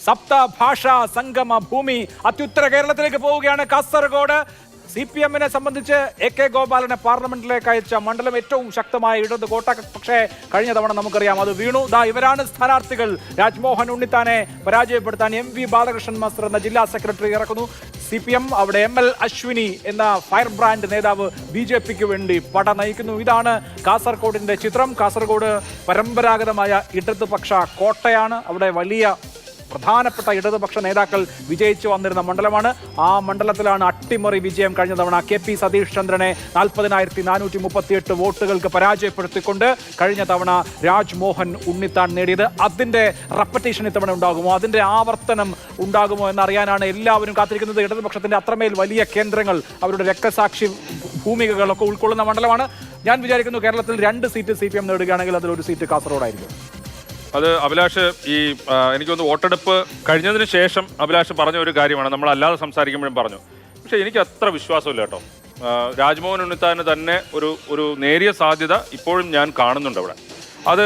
സപ്തഭാഷാ സംഗമ ഭൂമി. അത്യുത്തര കേരളത്തിലേക്ക് പോവുകയാണ് കാസർഗോഡ്. CPM-നെ സംബന്ധിച്ച് AK ഗോപാലനെ പാർലമെന്റിലേക്ക് അയച്ച മണ്ഡലം ഏറ്റവും ശക്തമായ ഇടത് കോട്ട. പക്ഷേ കഴിഞ്ഞ തവണ നമുക്കറിയാം അത് വീണു. ഇവരാണ് സ്ഥാനാർത്ഥികൾ. രാജ്മോഹൻ ഉണ്ണിത്താനെ പരാജയപ്പെടുത്താൻ MV ബാലകൃഷ്ണൻ മാസ്റ്റർ എന്ന ജില്ലാ സെക്രട്ടറി ഇറക്കുന്നു. CPM അവിടെ ML അശ്വിനി എന്ന ഫയർ ബ്രാൻഡ് നേതാവ് BJP-ക്ക് വേണ്ടി പട നയിക്കുന്നു. ഇതാണ് കാസർഗോഡിന്റെ ചിത്രം. കാസർഗോഡ് പരമ്പരാഗതമായ ഇടതുപക്ഷ കോട്ടയാണ്. അവിടെ വലിയ പ്രധാനപ്പെട്ട ഇടതുപക്ഷ നേതാക്കൾ വിജയിച്ചു വന്നിരുന്ന മണ്ഡലമാണ്. ആ മണ്ഡലത്തിലാണ് അട്ടിമറി വിജയം കഴിഞ്ഞ തവണ KP സതീഷ് ചന്ദ്രനെ 40,438 വോട്ടുകൾക്ക് പരാജയപ്പെടുത്തിക്കൊണ്ട് കഴിഞ്ഞ തവണ രാജ്മോഹൻ ഉണ്ണിത്താൻ നേടിയത്. അതിന്റെ റെപ്പറ്റീഷൻ ഇത്തവണ ഉണ്ടാകുമോ, അതിന്റെ ആവർത്തനം ഉണ്ടാകുമോ എന്നറിയാനാണ് എല്ലാവരും കാത്തിരിക്കുന്നത്. ഇടതുപക്ഷത്തിന്റെ അത്രമേൽ വലിയ കേന്ദ്രങ്ങൾ, അവരുടെ രക്തസാക്ഷി ഭൂമികകളൊക്കെ ഉൾക്കൊള്ളുന്ന മണ്ഡലമാണ്. ഞാൻ വിചാരിക്കുന്നു കേരളത്തിൽ 2 സീറ്റ് CPM നേടുകയാണെങ്കിൽ അതിലൊരു സീറ്റ് കാസർഗോഡായിരിക്കും. അത് അഭിലാഷ് എനിക്കൊന്ന് വോട്ടെടുപ്പ് കഴിഞ്ഞതിന് ശേഷം അഭിലാഷ് പറഞ്ഞ ഒരു കാര്യമാണ്, നമ്മൾ അല്ലാതെ സംസാരിക്കുമ്പോഴും പറഞ്ഞു. പക്ഷേ എനിക്ക് അത്ര വിശ്വാസമില്ല കേട്ടോ. രാജ്മോഹൻ ഉണ്ണിത്താന് തന്നെ ഒരു നേരിയ സാധ്യത ഇപ്പോഴും ഞാൻ കാണുന്നുണ്ട് അവിടെ. അത്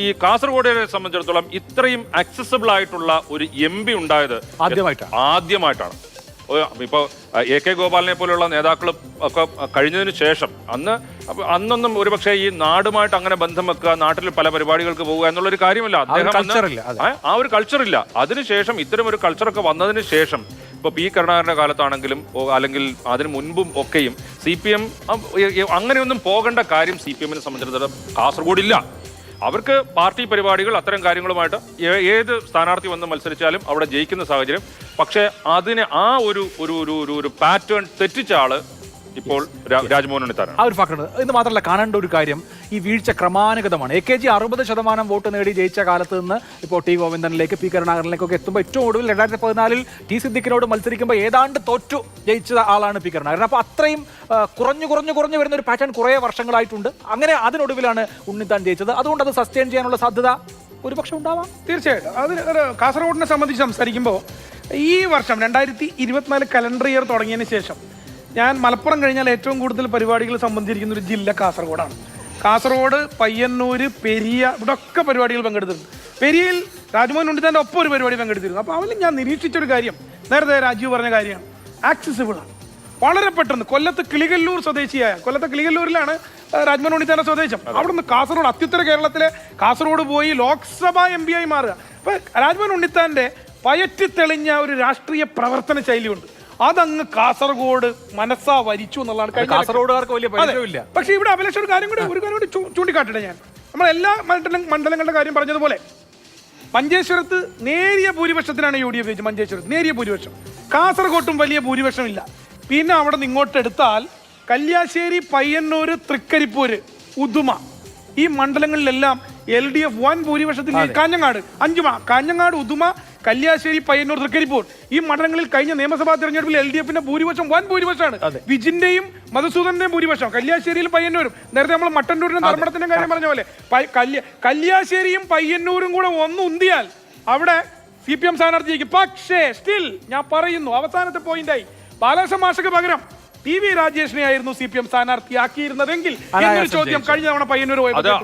ഈ കാസർഗോഡിനെ സംബന്ധിച്ചിടത്തോളം ഇത്രയും അക്സസിബിൾ ആയിട്ടുള്ള ഒരു MP ഉണ്ടായത് ആദ്യമായിട്ടാണ്. ഇപ്പോൾ AK ഗോപാലിനെ പോലെയുള്ള നേതാക്കളും ഒക്കെ കഴിഞ്ഞതിന് ശേഷം അന്നൊന്നും ഒരുപക്ഷെ ഈ നാടുമായിട്ട് അങ്ങനെ ബന്ധം വെക്കുക, നാട്ടിൽ പല പരിപാടികൾക്ക് പോവുക എന്നുള്ളൊരു കാര്യമല്ല. അദ്ദേഹം ആ ഒരു കൾച്ചറില്ല. അതിനുശേഷം ഇത്തരം ഒരു കൾച്ചറൊക്കെ വന്നതിന് ശേഷം ഇപ്പോൾ P കരുണാകരന്റെ കാലത്താണെങ്കിലും അല്ലെങ്കിൽ അതിന് മുൻപും ഒക്കെയും CPM അങ്ങനെയൊന്നും പോകേണ്ട കാര്യം CPM-നെ സംബന്ധിച്ചിടത്തോളം കാസർഗോഡില്ല. അവർക്ക് പാർട്ടി പരിപാടികൾ അത്തരം കാര്യങ്ങളുമായിട്ട് ഏത് സ്ഥാനാർത്ഥി വന്ന് മത്സരിച്ചാലും അവിടെ ജയിക്കുന്ന സാഹചര്യം. പക്ഷേ അതിന് ആ ഒരു പാറ്റേൺ തെറ്റിച്ച ആള് ഇപ്പോൾ രാജ്മോഹൻ ഉണ്ണിത്താനാണ്. ആ ഒരു ഫാക്ടർ. ഇത് മാത്രമല്ല, കാണേണ്ട ഒരു കാര്യം, ഈ വീഴ്ച ക്രമാനുഗതമാണ്. AKG 60% വോട്ട് നേടി ജയിച്ച കാലത്ത് നിന്ന് ഇപ്പോൾ T ഗോവിന്ദനിലേക്ക് P കരുണാകരനിലേക്കൊക്കെ എത്തുമ്പോൾ ഏറ്റവും ഒടുവിൽ 2014 T സിദ്ദിഖിനോട് മത്സരിക്കുമ്പോൾ ഏതാണ്ട് തോറ്റു ജയിച്ച ആളാണ് P കരുണാകരൻ. അപ്പോൾ അത്രയും കുറഞ്ഞു വരുന്ന ഒരു പാറ്റേൺ കുറേ വർഷങ്ങളായിട്ടുണ്ട്. അങ്ങനെ അതിനൊടുവിലാണ് ഉണ്ണിത്താൻ ജയിച്ചത്. അതുകൊണ്ട് അത് സസ്റ്റെയിൻ ചെയ്യാനുള്ള സാധ്യത ഒരുപക്ഷെ ഉണ്ടാവാം. തീർച്ചയായിട്ടും. അതിന് കാസർഗോഡിനെ സംബന്ധിച്ച് സംസാരിക്കുമ്പോൾ ഈ വർഷം 2024 കലണ്ടർ ഇയർ തുടങ്ങിയതിന് ശേഷം ഞാൻ മലപ്പുറം കഴിഞ്ഞാൽ ഏറ്റവും കൂടുതൽ പരിപാടികൾ സംബന്ധിച്ചിരിക്കുന്ന ഒരു ജില്ല കാസർഗോഡാണ്. കാസർഗോഡ്, പയ്യന്നൂർ, പെരിയ, ഇവിടെ ഒക്കെ പരിപാടികൾ പങ്കെടുത്തിട്ടുണ്ട്. പെരിയയിൽ രാജ്മോഹൻ ഉണ്ണിത്താൻ്റെ ഒപ്പം ഒരു പരിപാടി പങ്കെടുത്തിരുന്നു. അപ്പോൾ അവരിൽ ഞാൻ നിരീക്ഷിച്ചൊരു കാര്യം, നേരത്തെ രാജീവ് പറഞ്ഞ കാര്യമാണ്, ആക്സസിബിളാണ്. വളരെ പെട്ടെന്ന് കൊല്ലത്ത് കിളികല്ലൂരിലാണ് രാജ്മോഹൻ ഉണ്ണിത്താൻ്റെ സ്വദേശം. അവിടുന്ന് കാസർഗോഡ്, അത്യുത്തര കേരളത്തിലെ കാസർഗോഡ് പോയി ലോക്സഭാ MP ആയി മാറുക. അപ്പോൾ രാജ്മോഹൻ ഉണ്ണിത്താൻ്റെ പയറ്റി തെളിഞ്ഞ ഒരു രാഷ്ട്രീയ പ്രവർത്തന ശൈലിയുണ്ട്. അതങ്ങ് കാസർഗോഡ് മനസ്സാ വരിച്ചു എന്നുള്ളതാണ്. കാസർഗോഡുകാർക്ക് വലിയ പരിചയമില്ല. പക്ഷേ ഇവിടെ അഭിലാഷ ഒരു കാര്യം കൂടി ചൂണ്ടിക്കാട്ടെ. ഞാൻ നമ്മളെല്ലാ മണ്ഡലങ്ങളുടെ കാര്യം പറഞ്ഞതുപോലെ മഞ്ചേശ്വരത്ത് നേരിയ ഭൂരിപക്ഷത്തിനാണ് UDF ജയിച്ചത്. മഞ്ചേശ്വരത്ത് നേരിയ ഭൂരിപക്ഷം. കാസർഗോട്ടും വലിയ ഭൂരിപക്ഷമില്ല. പിന്നെ അവിടെ നിന്ന് ഇങ്ങോട്ട് എടുത്താൽ കല്യാശ്ശേരി, പയ്യന്നൂർ, തൃക്കരിപ്പൂര്, ഉദുമ, ഈ മണ്ഡലങ്ങളിലെല്ലാം LDF വൻ ഭൂരിപക്ഷത്തിൽ. കാഞ്ഞങ്ങാട്, ഉദുമ, കല്യാശ്ശേരി, പയ്യന്നൂർ, തൃക്കരിപ്പൂർ, ഈ മണ്ഡലങ്ങളിൽ കഴിഞ്ഞ നിയമസഭാ തെരഞ്ഞെടുപ്പിൽ LDF-ന്റെ ഭൂരിപക്ഷം വൻ ഭൂരിപക്ഷമാണ്. വിജിന്റെയും മധുസൂദന്റെയും ഭൂരിപക്ഷം കല്യാശ്ശേരിയിലും പയ്യന്നൂരും. നേരത്തെ നമ്മൾ മട്ടന്നൂരിന്റെ ധർമ്മടത്തിന്റെ കാര്യം പറഞ്ഞ പോലെ കല്യാശ്ശേരിയും പയ്യന്നൂരും കൂടെ ഒന്ന് ഉന്തിയാൽ അവിടെ CPM സ്ഥാനാർത്ഥിക്ക്. പക്ഷേ സ്റ്റിൽ ഞാൻ പറയുന്നു, അവസാനത്തെ പോയിന്റായി ബാലകൃഷ്ണ മാഷക്ക് പകരം TV രാജേഷിനെ ആയിരുന്നു CPM സ്ഥാനാർത്ഥിയാക്കിയിരുന്നതെങ്കിൽ എന്നൊരു ചോദ്യം കഴിഞ്ഞ തവണ പയ്യന്നൂർ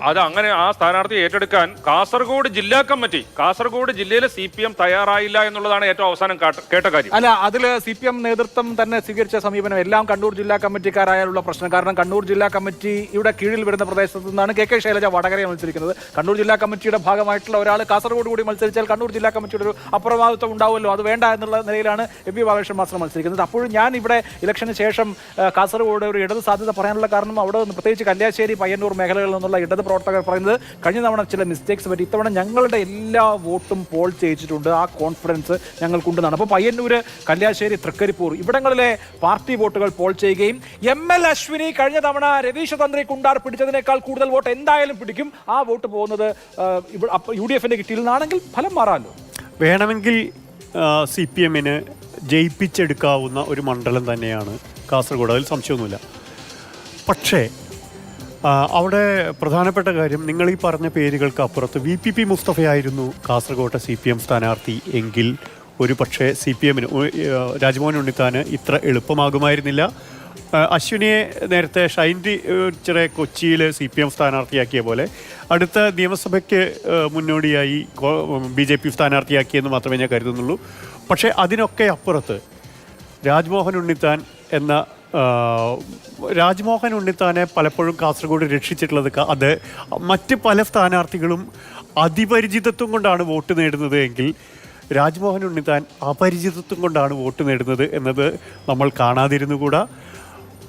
അത് അങ്ങനെ ആ സ്ഥാനാർത്ഥി ഏറ്റെടുക്കാൻ കാസർഗോഡ് ജില്ലാ കമ്മിറ്റി, കാസർഗോഡ് ജില്ലയിലെ CPM തയ്യാറായില്ല എന്നുള്ളതാണ് ഏറ്റവും അവസാനം കേട്ട കാര്യം. അല്ല, അതിൽ CPM നേതൃത്വം തന്നെ സ്വീകരിച്ച സമീപനം എല്ലാം കണ്ണൂർ ജില്ലാ കമ്മിറ്റിക്കാരായുള്ള പ്രശ്നം. കാരണം കണ്ണൂർ ജില്ലാ കമ്മിറ്റിയുടെ കീഴിൽ വരുന്ന പ്രദേശത്തു നിന്നാണ് KK ശൈലജ വടകരയെ മത്സരിക്കുന്നത്. കണ്ണൂർ ജില്ലാ കമ്മിറ്റിയുടെ ഭാഗമായിട്ടുള്ള ഒരാൾ കാസർഗോഡ് കൂടി മത്സരിച്ചാൽ കണ്ണൂർ ജില്ലാ കമ്മിറ്റിയുടെ ഒരു അപ്രമാദിത്വം ഉണ്ടാവുമല്ലോ. അത് വേണ്ട എന്നുള്ള നിലയിലാണ് MV ബാലകൃഷ്ണൻ മാസ്റ്റർ മത്സരിക്കുന്നത്. അപ്പോഴും ഞാൻ ഇവിടെ ഇലക്ഷന് ശേഷം കാസർഗോഡ് ഒരു ഇടത് സാധ്യത പറയാനുള്ള കാരണം അവിടെ നിന്ന് പ്രത്യേകിച്ച് കല്യാശ്ശേരി, പയ്യന്നൂർ മേഖലകളിൽ നിന്നുള്ള ഇടത് പ്രവർത്തകർ പറയുന്നത് കഴിഞ്ഞ തവണ ചില മിസ്റ്റേക്സ് പറ്റി, ഇത്തവണ ഞങ്ങളുടെ എല്ലാ വോട്ടും പോൾ ചെയ്യിച്ചിട്ടുണ്ട്, ആ കോൺഫിഡൻസ് ഞങ്ങൾക്കുണ്ടെന്നാണ്. അപ്പോൾ പയ്യന്നൂർ, കല്യാശ്ശേരി, തൃക്കരിപ്പൂർ ഇവിടങ്ങളിലെ പാർട്ടി വോട്ടുകൾ പോൾ ചെയ്യുകയും ML അശ്വിനി കഴിഞ്ഞ തവണ രതീഷ് തന്ത്രി കുണ്ടാർ പിടിച്ചതിനേക്കാൾ കൂടുതൽ വോട്ട് എന്തായാലും പിടിക്കും, ആ വോട്ട് പോകുന്നത് UDF-ന്റെ കിട്ടിയില്ലെന്നാണെങ്കിൽ ഫലം മാറാമല്ലോ. വേണമെങ്കിൽ CPM-ന് ജയിപ്പിച്ചെടുക്കാവുന്ന ഒരു മണ്ഡലം തന്നെയാണ് കാസർഗോഡ്, അതിൽ സംശയമൊന്നുമില്ല. പക്ഷേ അവിടെ പ്രധാനപ്പെട്ട കാര്യം, നിങ്ങൾ ഈ പറഞ്ഞ പേരുകൾക്ക് അപ്പുറത്ത് VPP മുസ്തഫയായിരുന്നു കാസർഗോട്ടെ CPM സ്ഥാനാർത്ഥി എങ്കിൽ ഒരു പക്ഷേ CPM-ന് രാജ്മോഹൻ ഉണ്ണിത്താന് ഇത്ര എളുപ്പമാകുമായിരുന്നില്ല. അശ്വിനിയെ നേരത്തെ ഷൈൻ ടീച്ചറെ കൊച്ചിയിൽ CPM സ്ഥാനാർത്ഥിയാക്കിയ പോലെ അടുത്ത നിയമസഭയ്ക്ക് മുന്നോടിയായി BJP സ്ഥാനാർത്ഥിയാക്കിയെന്ന് മാത്രമേ ഞാൻ കരുതുന്നുള്ളൂ. പക്ഷേ അതിനൊക്കെ അപ്പുറത്ത് രാജ്മോഹൻ ഉണ്ണിത്താനെ പലപ്പോഴും കാസർഗോഡ് രക്ഷിച്ചിട്ടുള്ളത് അത് മറ്റ് പല സ്ഥാനാർത്ഥികളും അതിപരിചിതത്വം കൊണ്ടാണ് വോട്ട് നേടുന്നത് എങ്കിൽ രാജ്മോഹൻ ഉണ്ണിത്താൻ അപരിചിതത്വം കൊണ്ടാണ് വോട്ട് നേടുന്നത് എന്നത് നമ്മൾ കാണാതിരുന്നുകൂടാ.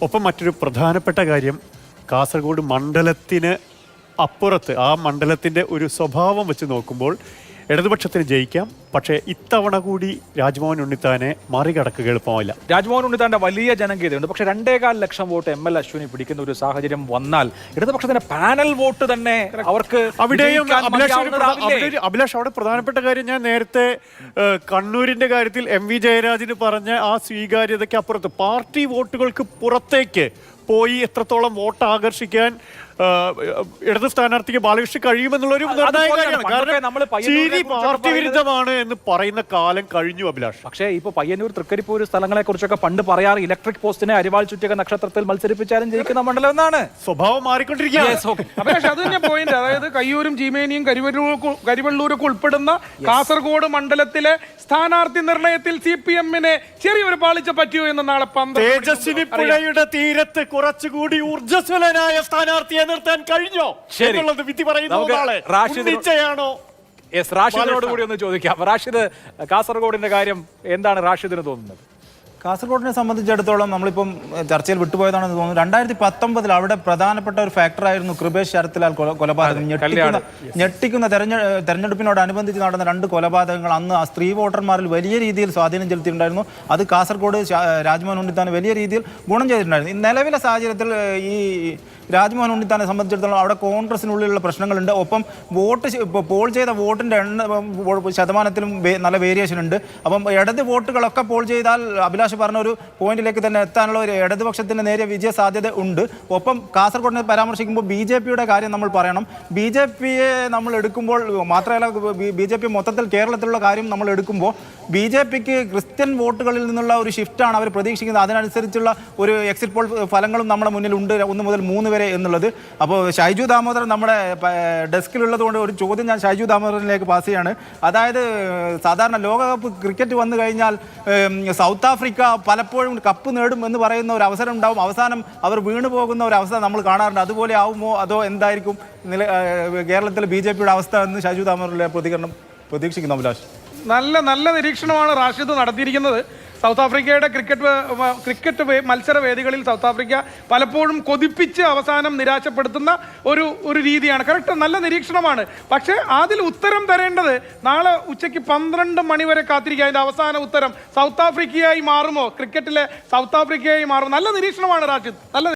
ഒപ്പം മറ്റൊരു പ്രധാനപ്പെട്ട കാര്യം, കാസർഗോഡ് മണ്ഡലത്തിന് അപ്പുറത്ത് ആ മണ്ഡലത്തിൻ്റെ ഒരു സ്വഭാവം വെച്ച് നോക്കുമ്പോൾ ഇടതുപക്ഷത്തിന് ജയിക്കാം. പക്ഷേ ഇത്തവണ കൂടി രാജ്മോഹൻ ഉണ്ണിത്താനെ മറികടക്കുക എളുപ്പമല്ല. രാജ്മോഹൻ ഉണ്ണിത്താന്റെ വലിയ ജനകീയതയുണ്ട്. പക്ഷേ 2.25 ലക്ഷം വോട്ട് ML അശ്വിനി പിടിക്കുന്ന ഒരു സാഹചര്യം വന്നാൽ ഇടതുപക്ഷത്തിന്റെ പാനൽ വോട്ട് തന്നെ അവർക്ക് അവിടെയും അഭിലാഷ് അവിടെ പ്രധാനപ്പെട്ട കാര്യം ഞാൻ നേരത്തെ കണ്ണൂരിന്റെ കാര്യത്തിൽ MV ജയരാജന് പറഞ്ഞ ആ സ്വീകാര്യതയ്ക്ക് അപ്പുറത്ത് പാർട്ടി വോട്ടുകൾക്ക് പുറത്തേക്ക് പോയി എത്രത്തോളം വോട്ട് ആകർഷിക്കാൻ ഇടത് സ്ഥാനാർത്ഥിക്ക് ബാലകൃഷ്ണൻ കഴിയുമെന്നുള്ളൊരു നിർണായക കാര്യമാണ്. കാരണം പാർട്ടി വിരുദ്ധമാണ് എന്ന് പറയുന്ന കാലം കഴിഞ്ഞു അഭിലാഷ്. പക്ഷേ ഇപ്പോൾ പയ്യന്നൂർ, തൃക്കരിപ്പൂർ സ്ഥലങ്ങളെ കുറിച്ചൊക്കെ പണ്ട് പറയാറ് ഇലക്ട്രിക് പോസ്റ്റിനെ അരിവാൾ ചുറ്റിക നക്ഷത്രത്തിൽ മത്സരിപ്പിച്ചാലും ജയിക്കുന്ന മണ്ഡലം എന്നാണ്. സ്വഭാവം മാറിക്കൊണ്ടിരിക്കുകയാണ്. അഭിലാഷ് അത് തന്നെ പോയിന്റ്. അതായത് കയ്യൂരും ചീമേനിയും കരിവള്ളൂരൊക്കെ ഉൾപ്പെടുന്ന കാസർഗോഡ് മണ്ഡലത്തിലെ സ്ഥാനാർത്ഥി നിർണയത്തിൽ CPM-ന് ചെറിയൊരു പാളിച്ച പറ്റിയോ എന്ന് നാളെ തേജസ്വിനി പുഴയുടെ തീരത്ത് കുറച്ചുകൂടി ഊർജ്ജസ്വലനായ സ്ഥാനാർത്ഥിയെ നിർത്താൻ കഴിഞ്ഞോ എന്നുള്ളത് വിധി പറയുന്നത് റാഷിദിനോട് കൂടി ഒന്ന് ചോദിക്കാം. റാഷിദ്, കാസർഗോഡിന്റെ കാര്യം എന്താണ് റാഷിദിന് തോന്നുന്നത്? കാസർഗോഡിനെ സംബന്ധിച്ചിടത്തോളം നമ്മളിപ്പം ചർച്ചയിൽ വിട്ടുപോയതാണെന്ന് തോന്നുന്നു. 2019 അവിടെ പ്രധാനപ്പെട്ട ഒരു ഫാക്ടറായിരുന്നു കൃപേഷ് ശരത്ലാൽ കൊലപാതകം. ഞെട്ടിക്കുന്ന തെരഞ്ഞെടുപ്പിനോടനുബന്ധിച്ച് നടന്ന 2 കൊലപാതകങ്ങൾ അന്ന് ആ സ്ത്രീ വോട്ടർമാരിൽ വലിയ രീതിയിൽ സ്വാധീനം ചെലുത്തിയിട്ടുണ്ടായിരുന്നു. അത് കാസർഗോഡ് രാജ്മോഹൻ ഉണ്ണിത്താൻ വലിയ രീതിയിൽ ഗുണം ചെയ്തിട്ടുണ്ടായിരുന്നു. ഈ നിലവിലെ സാഹചര്യത്തിൽ ഈ രാജ്മോഹൻ ഉണ്ണിത്താനെ സംബന്ധിച്ചിടത്തോളം അവിടെ കോൺഗ്രസിനുള്ളിലുള്ള പ്രശ്നങ്ങളുണ്ട്. ഒപ്പം പോൾ ചെയ്ത വോട്ടിൻ്റെ ശതമാനത്തിലും നല്ല വേരിയേഷൻ ഉണ്ട്. അപ്പം ഇടത് വോട്ടുകളൊക്കെ പോൾ ചെയ്താൽ അഭിലാഷ് പറഞ്ഞ ഒരു പോയിന്റിലേക്ക് തന്നെ എത്താനുള്ള ഒരു ഇടതുപക്ഷത്തിന് നേരിയ വിജയ സാധ്യത ഉണ്ട്. ഒപ്പം കാസർഗോഡിനെ പരാമർശിക്കുമ്പോൾ BJP-യുടെ കാര്യം നമ്മൾ പറയണം. BJP-യെ നമ്മൾ എടുക്കുമ്പോൾ മാത്രമല്ല, BJP മൊത്തത്തിൽ കേരളത്തിലുള്ള കാര്യം നമ്മൾ എടുക്കുമ്പോൾ BJP-ക്ക് ക്രിസ്ത്യൻ വോട്ടുകളിൽ നിന്നുള്ള ഒരു ഷിഫ്റ്റാണ് അവർ പ്രതീക്ഷിക്കുന്നത്. അതിനനുസരിച്ചുള്ള ഒരു എക്സിറ്റ് പോൾ ഫലങ്ങളും നമ്മുടെ മുന്നിലുണ്ട്, 1 മുതൽ 3 വരെ എന്നുള്ളത്. അപ്പോൾ ഷൈജു ദാമോദരൻ നമ്മുടെ ഡെസ്കിലുള്ളത് കൊണ്ട് ഒരു ചോദ്യം ഞാൻ ഷൈജു ദാമോദരനിലേക്ക് പാസ് ചെയ്യാണ്. അതായത് സാധാരണ ലോകകപ്പ് ക്രിക്കറ്റ് വന്നു കഴിഞ്ഞാൽ സൗത്ത് ആഫ്രിക്ക പലപ്പോഴും കപ്പ് നേടും എന്ന് പറയുന്ന ഒരു അവസരം ഉണ്ടാവും, അവസാനം അവർ വീണു പോകുന്ന ഒരു അവസ്ഥ നമ്മൾ കാണാറുണ്ട്. അതുപോലെ ആവുമോ അതോ എന്തായിരിക്കും കേരളത്തിലെ BJP-യുടെ അവസ്ഥ എന്ന് ഷൈജു ദാമോദരനിലെ പ്രതികരണം പ്രതീക്ഷിക്കുന്നു അഭിലാഷ്? നല്ല നിരീക്ഷണമാണ് റാഷിദ് നടത്തിയിരിക്കുന്നത്. സൗത്ത് ആഫ്രിക്കയുടെ ക്രിക്കറ്റ് മത്സര വേദികളിൽ സൗത്ത് ആഫ്രിക്ക പലപ്പോഴും കൊതിപ്പിച്ച് അവസാനം നിരാശപ്പെടുത്തുന്ന ഒരു രീതിയാണ്. കറക്റ്റ്, നല്ല നിരീക്ഷണമാണ്. പക്ഷേ അതിൽ ഉത്തരം തരേണ്ടത് നാളെ ഉച്ചയ്ക്ക് 12 മണി വരെ കാത്തിരിക്കുക. അതിൻ്റെ അവസാന ഉത്തരം സൗത്ത് ആഫ്രിക്കയായി മാറുമോ, ക്രിക്കറ്റിലെ സൗത്ത് ആഫ്രിക്കയായി മാറുമോ? നല്ല നിരീക്ഷണമാണ് റാഷിദ്, നല്ല